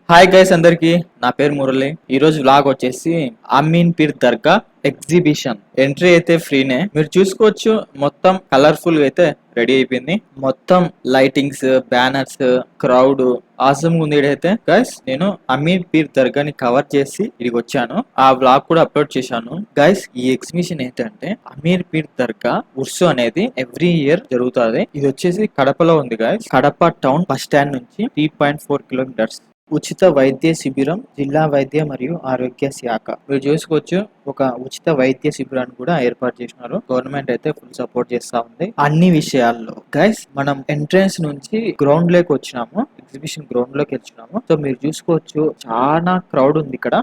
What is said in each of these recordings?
Hi guys అందరికి, నా పేరు మురళి. ఈ రోజు వ్లాగ్ వచ్చేసి అమీన్ పీర్ దర్గా ఎగ్జిబిషన్. ఎంట్రీ అయితే ఫ్రీనే, మీరు చూసుకోవచ్చు. మొత్తం కలర్ఫుల్ గా అయితే రెడీ అయిపోయింది. మొత్తం లైటింగ్స్, బ్యానర్స్, క్రౌడ్ ఆసమ్ ఉంది. ఇడైతే గైస్ నేను అమీన్ పీర్ దర్గాని కవర్ చేసి ఇడికి వచ్చాను. ఆ వ్లాగ్ కూడా అప్లోడ్ చేశాను. గైస్ ఈ ఎగ్జిబిషన్ ఏంటంటే అమీర్ పీర్ దర్గా ఉర్సు అనేది ఎవ్రీ ఇయర్ జరుగుతుంది. ఇది వచ్చేసి కడపలో ఉంది guys. Kadapa town bus stand నుంచి 3.4 కిలోమీటర్స్. ఉచిత వైద్య శిబిరం, జిల్లా వైద్య మరియు ఆరోగ్య శాఖ. మీరు చూసుకోవచ్చు, ఒక ఉచిత వైద్య శిబిరాన్ని కూడా ఏర్పాటు చేసినారు. గవర్నమెంట్ అయితే ఫుల్ సపోర్ట్ చేస్తా ఉంది అన్ని విషయాల్లో. గైస్ మనం ఎంట్రన్స్ నుంచి గ్రౌండ్ లోకి వచ్చినాము, ఎగ్జిబిషన్ గ్రౌండ్ లోకి వచ్చినాము. సో మీరు చూసుకోవచ్చు, చాలా క్రౌడ్ ఉంది ఇక్కడ.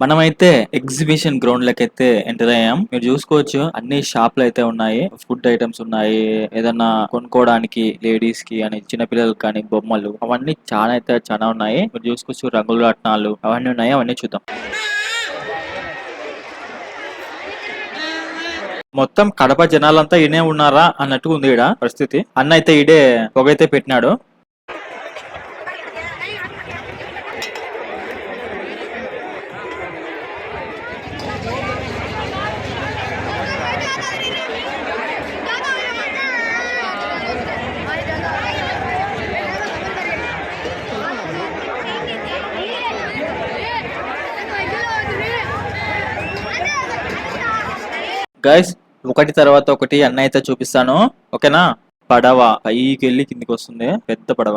మనమైతే ఎగ్జిబిషన్ గ్రౌండ్ లకి అయితే ఎంటర్ అయ్యాం. మీరు చూసుకోవచ్చు, అన్ని షాపులు అయితే ఉన్నాయి. ఫుడ్ ఐటమ్స్ ఉన్నాయి, ఏదన్నా కొనుక్కోవడానికి లేడీస్ కి అని, చిన్నపిల్లలకి కానీ బొమ్మలు అవన్నీ చాలా ఉన్నాయి. మీరు చూసుకోవచ్చు, రంగుల రత్నాలు అవన్నీ ఉన్నాయి. అవన్నీ చూద్దాం. మొత్తం కడప జనాలంతా ఈడే ఉన్నారా అన్నట్టు ఉంది ఈడ పరిస్థితి. అన్న అయితే ఈడే పొగైతే పెట్టినాడు. గైస్ ఒకటి తర్వాత ఒకటి అన్న అయితే చూపిస్తాను, ఓకేనా? పడవ పైకి వెళ్ళి కిందికి వస్తుంది, పెద్ద పడవ.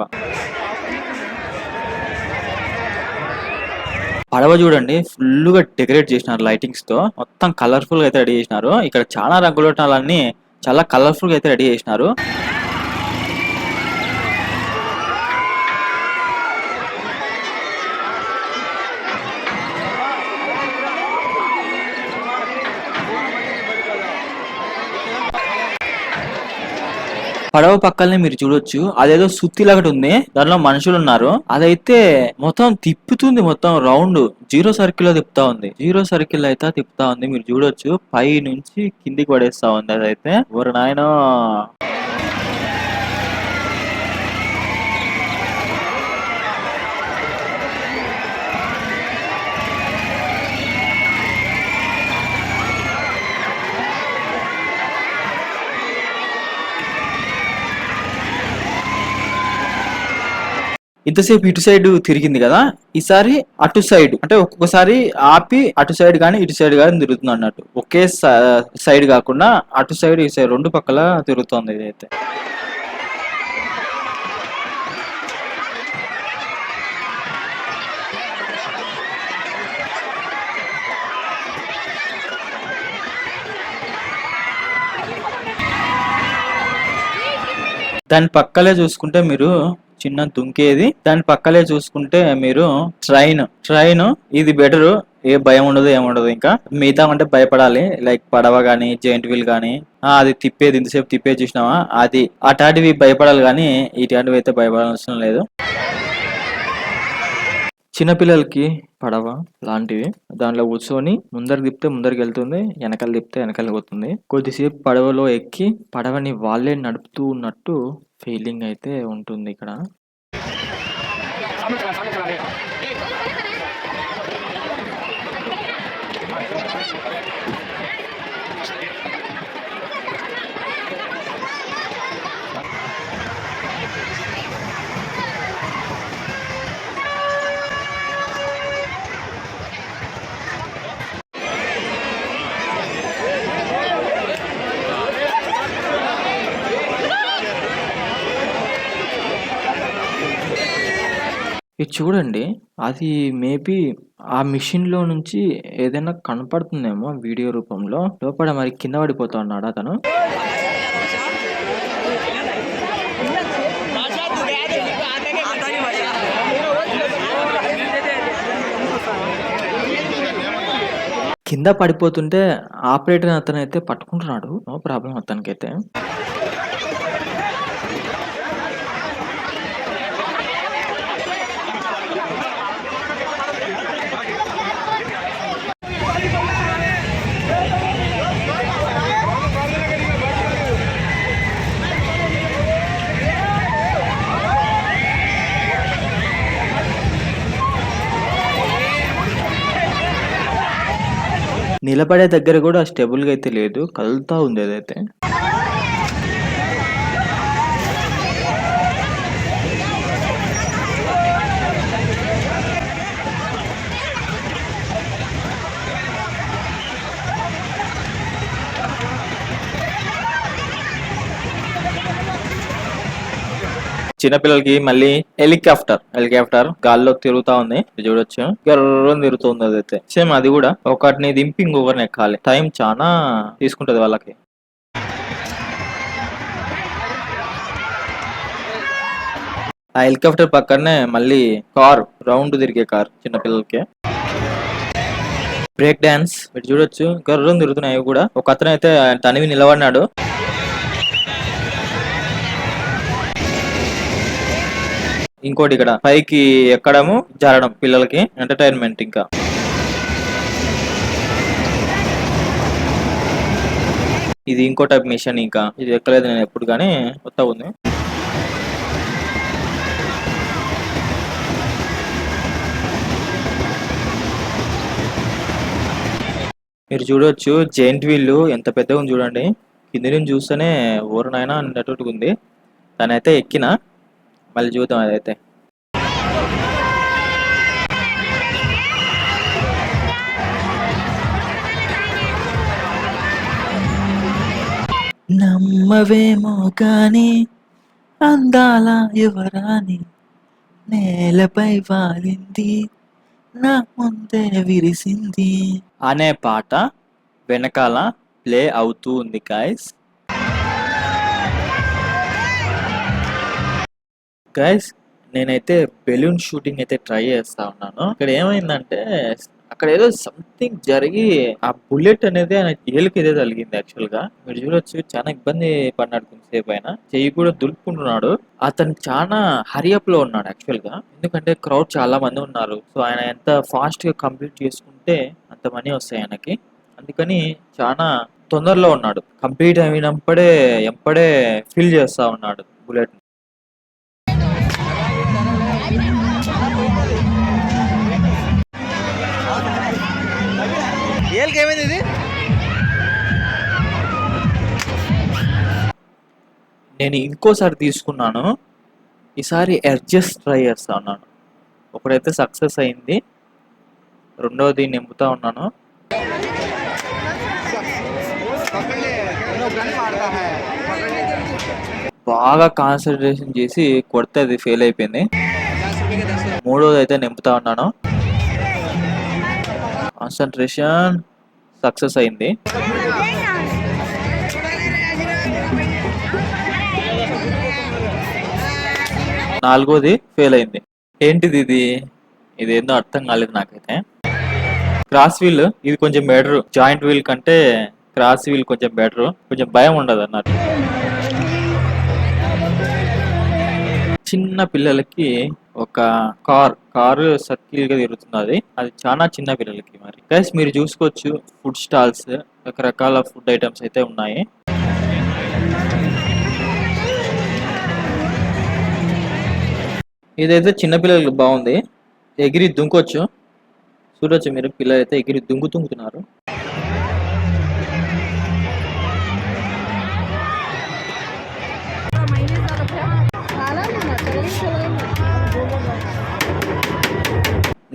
పడవ చూడండి, ఫుల్ గా డెకరేట్ చేసినారు లైటింగ్స్ తో. మొత్తం కలర్ఫుల్ గా అయితే రెడీ చేసినారు. ఇక్కడ చాలా రంగులన్నీ చాలా కలర్ఫుల్ గా అయితే రెడీ చేసినారు. పడవ పక్కనే మీరు చూడొచ్చు, అదేదో సుత్తిలాగటి ఉంది, దానిలో మనుషులు ఉన్నారు. అదైతే మొత్తం తిప్పుతుంది, మొత్తం రౌండ్ జీరో సర్కిల్ లో తిప్పుతా ఉంది. జీరో సర్కిల్ అయితే తిప్పుతా ఉంది. మీరు చూడొచ్చు, పై నుంచి కిందికి పడేస్తా ఉంది. అదైతే ఓరి నాయనో. ఇంతసేపు ఇటు సైడ్ తిరిగింది కదా, ఈసారి అటు సైడ్, అంటే ఒక్కొక్కసారి ఆపి అటు సైడ్ కానీ ఇటు సైడ్ కానీ తిరుగుతుంది అన్నట్టు. ఒకే సైడ్ కాకుండా అటు సైడ్ ఈ సైడ్ రెండు పక్కల తిరుగుతుంది ఇదైతే. దాని పక్కలే చూసుకుంటే మీరు చిన్న దుంకేది, దాని పక్కలే చూసుకుంటే మీరు ట్రైన్ ఇది బెటరు. ఏ భయం ఉండదు, ఏముండదు. ఇంకా మిగతా అంటే భయపడాలి, లైక్ పడవ గానీ, జైంట్ వీల్ గానీ, అది తిప్పేది ఇంతసేపు తిప్పేది చూసినావా, అది అటాటివి భయపడాలి. కానీ ఇట్లాంటివి అయితే భయపడాల్సిన లేదు. చిన్నపిల్లలకి పడవ లాంటివి, దాంట్లో కూర్చొని ముందరికి తిప్పితే ముందరికి వెళ్తుంది, వెనకాల తిప్పితే వెనకాల పోతుంది. కొద్దిసేపు పడవలో ఎక్కి పడవని వాళ్ళే నడుపుతూ ఉన్నట్టు ఫీలింగ్ అయితే ఉంటుంది ఇక్కడ. ఇది చూడండి, అది మేబీ ఆ మిషన్ లో నుంచి ఏదైనా కనపడుతుందేమో వీడియో రూపంలో. లోపల మరి కింద పడిపోతా ఉన్నాడు అతను. కింద పడిపోతుంటే ఆపరేటర్ అతను అయితే పట్టుకుంటున్నాడు, నో ప్రాబ్లం అతనికైతే. నిలబడే దగ్గర కూడా స్టెబుల్ గా అయితే లేదు, కదులుతా ఉంది అదైతే. చిన్నపిల్లలకి మళ్ళీ హెలికాప్టర్ గాల్లో తిరుగుతా ఉంది, చూడొచ్చు. గర్రం తిరుగుతుంది అదైతే. సేమ్ అది కూడా ఒకటిని దింపి ఇంకొకరిని ఎక్కాలి, టైం చాలా తీసుకుంటది వాళ్ళకి. ఆ హెలికాప్టర్ పక్కనే మళ్ళీ కార్, రౌండ్ తిరిగే కార్ చిన్నపిల్లలకి. బ్రేక్ డాన్స్ మీరు చూడొచ్చు, గర్రం తిరుగుతున్నాయి కూడా. ఒక అతను అయితే తనివి నిలబడినాడు. ఇంకోటి ఇక్కడ పైకి ఎక్కడము జారడం, పిల్లలకి ఎంటర్టైన్మెంట్. ఇంకా ఇది ఇంకో టైప్ మిషన్, ఇంకా ఇది ఎక్కలేదు నేను ఎప్పుడు, కానీ కొత్త ఉంది. మీరు చూడొచ్చు జెయింట్ వీల్ ఎంత పెద్దగా ఉంది చూడండి. కింది నుంచి చూస్తేనే ఓరు నాయనా అన్నట్టుగా ఉంది. దానైతే ఎక్కిన, మళ్ళీ చూద్దాం అదైతే. నమ్మవేమో కానీ అందాల యువరాణి నేలపై వాలింది, నా ముందే విరిసింది అనే పాట వెనకాల ప్లే అవుతూ ఉంది గైస్. నేనైతే బెలూన్ షూటింగ్ అయితే ట్రై చేస్తా ఉన్నాను. ఇక్కడ ఏమైందంటే అక్కడ ఏదో సంథింగ్ జరిగి ఆ బుల్లెట్ అనేది ఆయన ఏలుకి ఏదో తగిలింది. యాక్చువల్ గా మీరు చూడొచ్చు, చాలా ఇబ్బంది పడినాడు కొంతసేపు. ఆయన చెయ్యి కూడా దులుపుకుంటున్నాడు. అతను చాలా హరియప్ లో ఉన్నాడు యాక్చువల్ గా, ఎందుకంటే క్రౌడ్ చాలా మంది ఉన్నారు. సో ఆయన ఎంత ఫాస్ట్ గా కంప్లీట్ చేసుకుంటే అంత మనీ వస్తాయి ఆయనకి. అందుకని చాలా తొందరలో ఉన్నాడు. కంప్లీట్ అయినప్పుడే ఎంపడే ఫిల్ చేస్తా ఉన్నాడు బుల్లెట్. ఏమైంది ఇది? నేను ఇంకోసారి తీసుకున్నాను, ఈసారి అడ్జస్ట్ ట్రై చేస్తా ఉన్నాను. ఒకడైతే సక్సెస్ అయింది, రెండోది నింపుతా ఉన్నాను. బాగా కాన్సన్ట్రేషన్ చేసి కొడితే అది ఫెయిల్ అయిపోయింది. మూడోది అయితే నింపుతా ఉన్నాను, కాన్సన్ట్రేషన్ సక్సెస్ అయింది. నాలుగోది ఫెయిల్ అయింది. ఏంటిది ఇది? ఇదేందో అర్థం కాలేదు నాకైతే. క్రాస్ వీల్ ఇది కొంచెం బెటర్, జాయింట్ వీల్ కంటే క్రాస్ వీల్ కొంచెం బెటర్, కొంచెం భయం ఉండదు అన్నట్టు. చిన్న పిల్లలకి ఒక కారు సర్కిల్ గా తిరుగుతుంది, అది చాలా చిన్న పిల్లలకి. మరి గైస్ మీరు చూసుకోవచ్చు, ఫుడ్ స్టాల్స్, రకరకాల ఫుడ్ ఐటమ్స్ అయితే ఉన్నాయి. ఇదైతే చిన్న పిల్లలకి బాగుంది, ఎగిరి దుంకొచ్చు. చూడొచ్చు మీరు, పిల్లలు అయితే ఎగిరి దుంకుతున్నారు.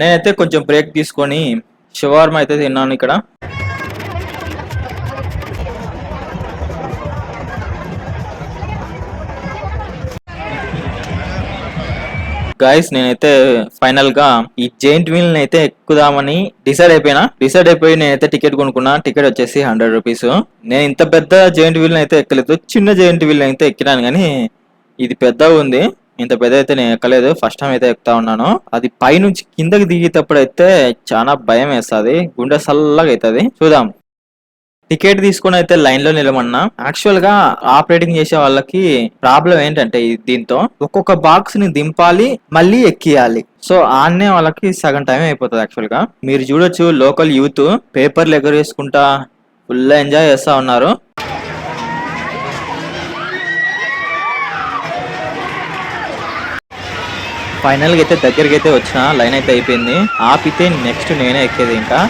నేనైతే కొంచెం బ్రేక్ తీసుకొని షవర్మా అయితే తిన్నాను ఇక్కడ. గైస్ నేనైతే ఫైనల్ గా ఈ జెయింట్ వీల్ అయితే ఎక్కుదామని డిసైడ్ అయిపోయి నేనైతే టికెట్ కొనుక్కున్నా. టికెట్ వచ్చేసి 100 రూపీస్. నేను ఇంత పెద్ద జెయింట్ వీల్ అయితే ఎక్కలేదు, చిన్న జెయింట్ వీల్ అయితే ఎక్కినాను, కానీ ఇది పెద్దగా ఉంది. ఇంత పెద్ద అయితే నేను ఎక్కలేదు, ఫస్ట్ టైం అయితే ఎక్కుతా ఉన్నాను. అది పైనుంచి కిందకి దిగేటప్పుడు అయితే చాలా భయం వేస్తుంది, గుండె సల్లగా అవుతుంది. చూద్దాం. టికెట్ తీసుకుని అయితే లైన్ లో నిలబడినా. యాక్చువల్ గా ఆపరేటింగ్ చేసే వాళ్ళకి ప్రాబ్లం ఏంటంటే దీంతో ఒక్కొక్క బాక్స్ ని దింపాలి, మళ్ళీ ఎక్కియాలి. సో ఆన్నే వాళ్ళకి సగం టైం అయిపోతుంది యాక్చువల్ గా. మీరు చూడొచ్చు, లోకల్ యూత్ పేపర్లు ఎగరేసుకుంటా ఫుల్ ఎంజాయ్ చేస్తా ఉన్నారు. ఫైనల్ గా అయితే దగ్గరికి అయితే వచ్చిన, లైన్ అయితే అయిపోయింది. ఆపితే నెక్స్ట్ నేనే ఎక్కేది. ఇంకా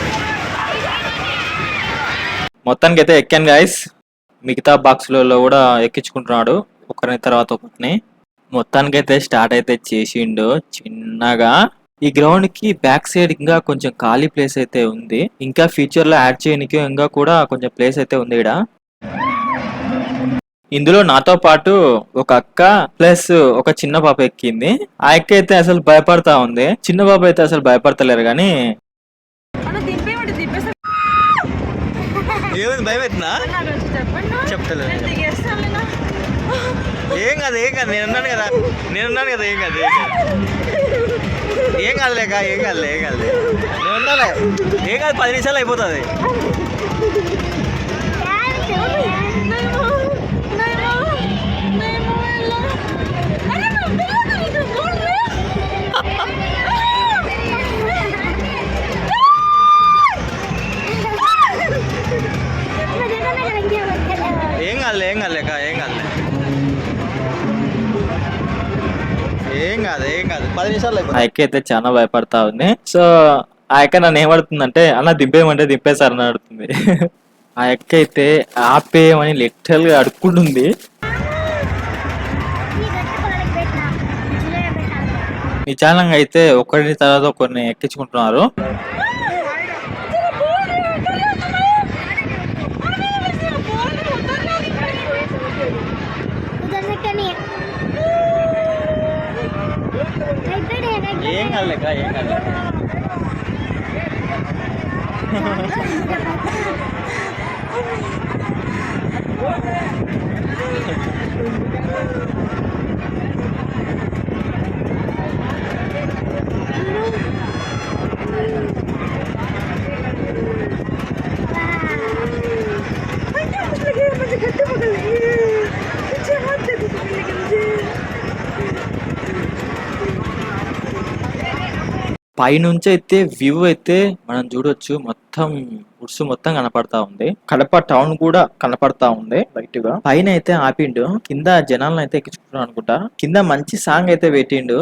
మొత్తానికి అయితే ఎక్కాను గాయస్. మిగతా బాక్సులలో కూడా ఎక్కించుకుంటున్నాడు ఒకరిని తర్వాత ఒకరిని. మొత్తానికి అయితే స్టార్ట్ అయితే చేసిండు చిన్నగా. ఈ గ్రౌండ్ కి బ్యాక్ సైడ్ ఇంకా కొంచెం ఖాళీ ప్లేస్ అయితే ఉంది. ఇంకా ఫ్యూచర్ లో యాడ్ చేయడానికి ఇంకా కూడా కొంచెం ప్లేస్ అయితే ఉంది ఇక్కడ. ఇందులో నాతో పాటు ఒక అక్క ప్లస్ ఒక చిన్న పాప ఎక్కింది. ఆ అక్క అయితే అసలు భయపడతా ఉంది, చిన్న పాప అయితే అసలు భయపడతలేరు. కానీ ఏమైంది, భయం అవుతుందా? చెప్తలేదు. ఏం కాదు ఏం కాదు, నేనున్నాను కదా ఏం కాదు ఏం కాదులేక ఏం కాదులే నేను ఉండాలి. ఏం కాదు, 10 నిమిషాలు అయిపోతుంది. ఏం కాదులే ఏం కాదులేక ఏం కాదులే ఏం కాదు 10 నిమిషాలు అయిపోతుంది. ఆ అక్క అయితే చాలా భయపడతా ఉంది. సో ఆ అక్క నన్ను ఏమడుతుందంటే అన్న దింపేయమంటే దింపేశారు అని అడుగుతుంది. ఆ అక్క అయితే ఆపేయమని లిటరల్ గా అడుక్కుంటుంది. నిజానంగా అయితే ఒకరిని తర్వాత ఒకరిని ఎక్కించుకుంటున్నారు. ఏం కాదులేక ఏం కాదు. పైనుంచి అయితే వ్యూ అయితే మనం చూడొచ్చు. మొత్తం ఉడ్సు మొత్తం కనపడతా ఉంది. కడప టౌన్ కూడా కనపడతా ఉంది బయట గా. పైన అయితే ఆపిండు, కింద జనాలను అయితే ఎక్కించుకుంటున్నాడు అనుకుంటా. కింద మంచి సాంగ్ అయితే పెట్టిండు.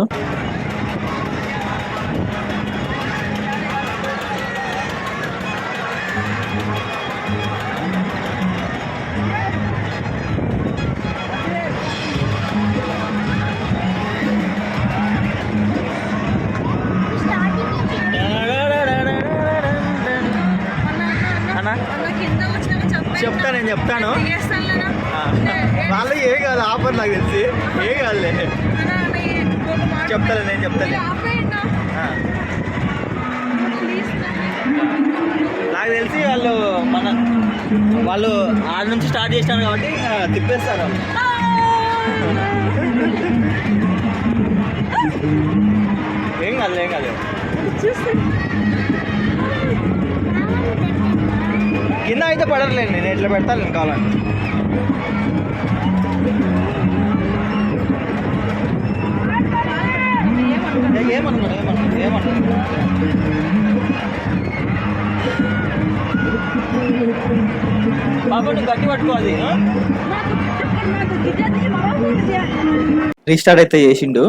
చెప్తా నేను చెప్తాను. వాళ్ళు ఏం కాదు, ఆఫర్ నాకు తెలిసి ఏం కాదులే. చెప్తాలే నేను చెప్తాను. నాకు తెలిసి వాళ్ళు ఆడ నుంచి స్టార్ట్ చేసినారు కాబట్టి తిప్పేస్తారు. ఏం కాదు కింద అయితే పడర్లేండి, నేను ఎట్లా పెడతాను నేను కావాలని. ఏమన్నా బాబు నువ్వు గట్టి పట్టుకోవాలి. రీస్టార్ట్ అయితే చేసిండు.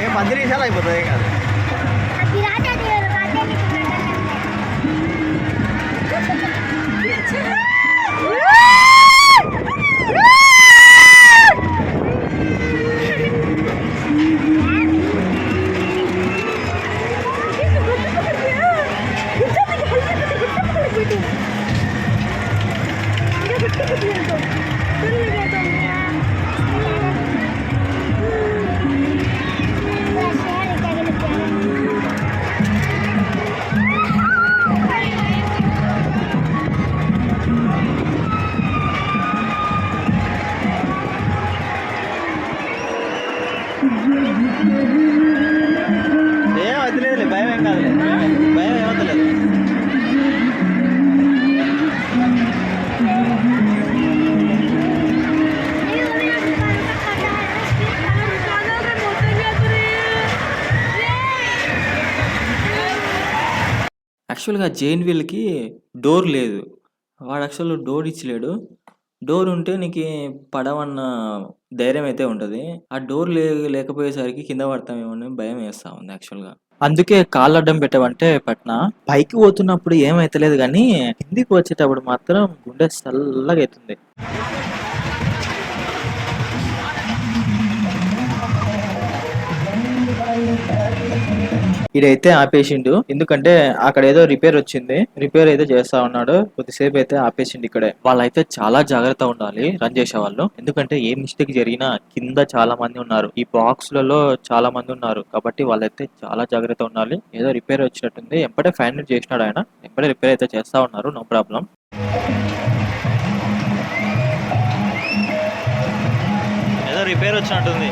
ఏం 10 నిమిషాలు అయిపోతుంది. ఏం కాదు. యాక్చువల్‌గా జైన్‌విల్‌కి డోర్ లేదు. వాడు యాక్చువల్‌గా డోర్ ఇచ్చలేడు. డోర్ ఉంటే నీకి పడవన్న ధైర్యం అయితే ఉంటది. ఆ డోర్ లేకపోయేసరికి కింద పడతామేమో అని భయమేస్తా ఉంది యాక్చువల్‌గా. అందుకే కాళ్ళడ్డం పెట్టమంటే పట్టినా. పైకి పోతున్నప్పుడు ఏమైతలేదు గానీ, కిందికి వచ్చేటప్పుడు మాత్రం గుండె సల్లగైతుంది. ఈడైతే ఆపేసిండు. ఎందుకంటే అక్కడ ఏదో రిపేర్ వచ్చింది. రిపేర్ అయితే చేస్తా ఉన్నాడు. కొద్దిసేపు అయితే ఆపేసిండు ఇక్కడే. వాళ్ళైతే చాలా జాగ్రత్తగా ఉండాలి రన్ చేసే వాళ్ళు. ఎందుకంటే ఏ మిస్టేక్ జరిగినా కింద చాలా మంది ఉన్నారు. ఈ బాక్స్‌లలో చాలా మంది ఉన్నారు. కాబట్టి వాళ్ళైతే చాలా జాగ్రత్తగా ఉండాలి. ఏదో రిపేర్ వచ్చినట్టుంది. ఎంబటే ఫైండ్ ఔట్ చేసినాడు ఆయన. ఎంబటే రిపేర్ అయితే చేస్తా ఉన్నారు. No problem. ఏదో రిపేర్ వచ్చినట్టుంది.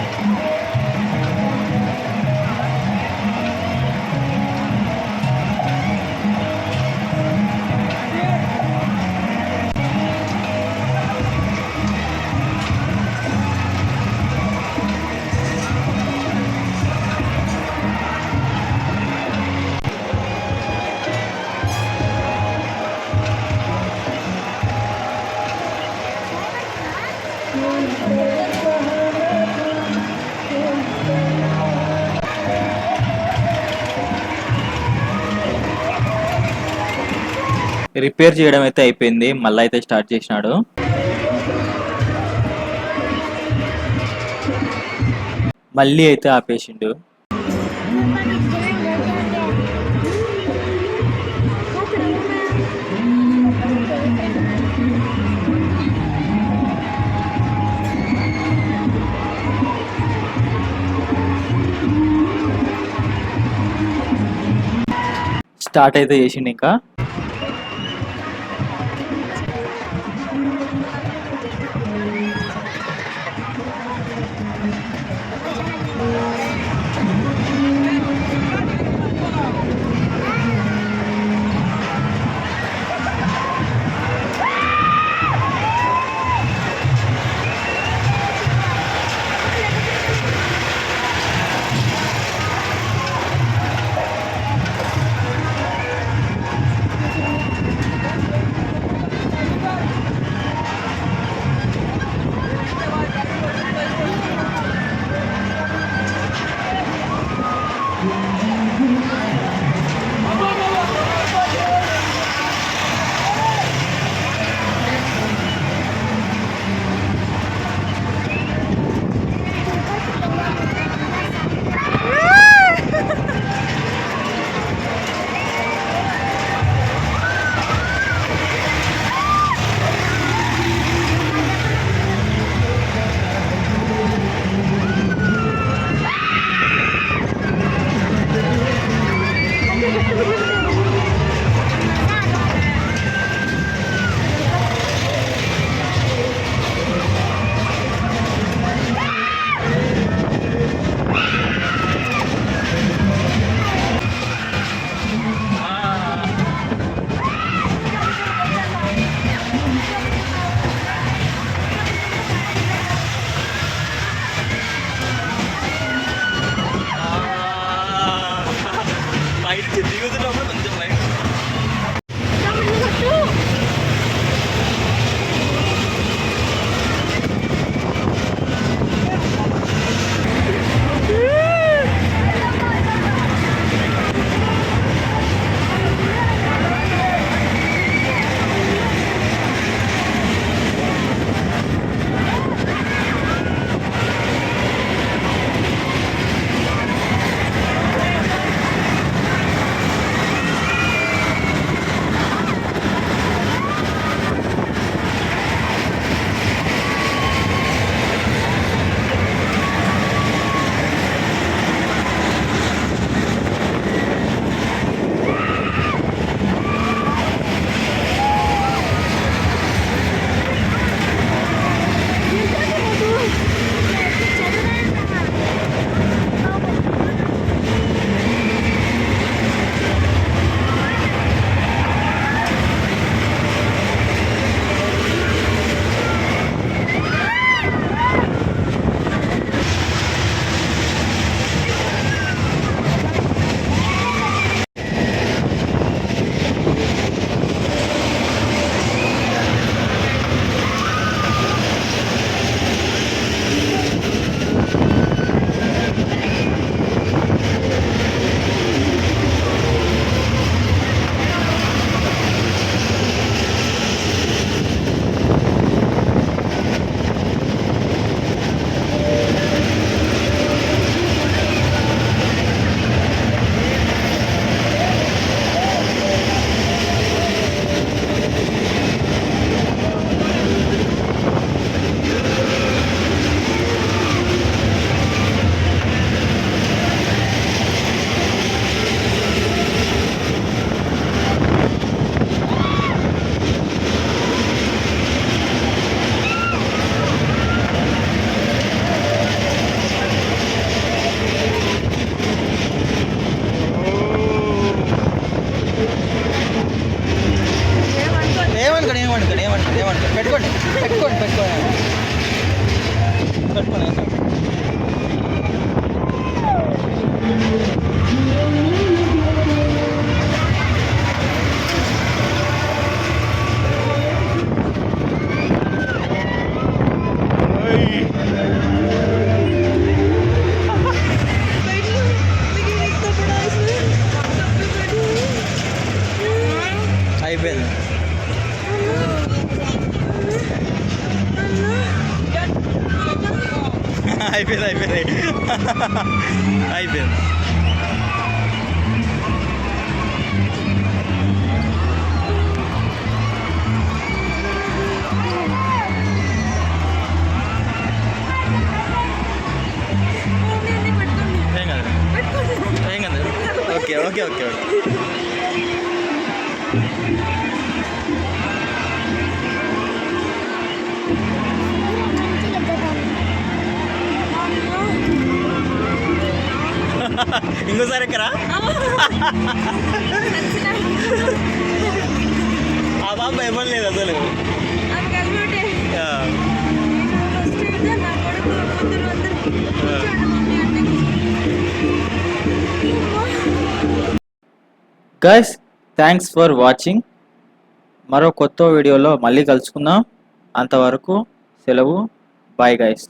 రిపేర్ చేయడం అయితే అయిపోయింది. మళ్ళీ అయితే స్టార్ట్ చేసినాడు. మళ్ళీ అయితే ఆపేసిండు. స్టార్ట్ అయితే చేసిండు ఇంకా. ఏమంటారు పెట్టుకోండి పెట్టుకోండి పెట్టుకోండి పెట్టుకోండి అయిపోయింది అయిపోయింది అయిపోయింది అయిపోయింది ఏం కాదు ఏం కాదు ఓకే ఓకే ఓకే ఓకే ఇంకోసారి ఎక్కరా ఆ బాబు ఇవ్వలేదు అసలు గైస్ థ్యాంక్స్ ఫర్ వాచింగ్. మరో కొత్త వీడియోలో మళ్ళీ కలుసుకుందాం. అంతవరకు సెలవు. Bye guys.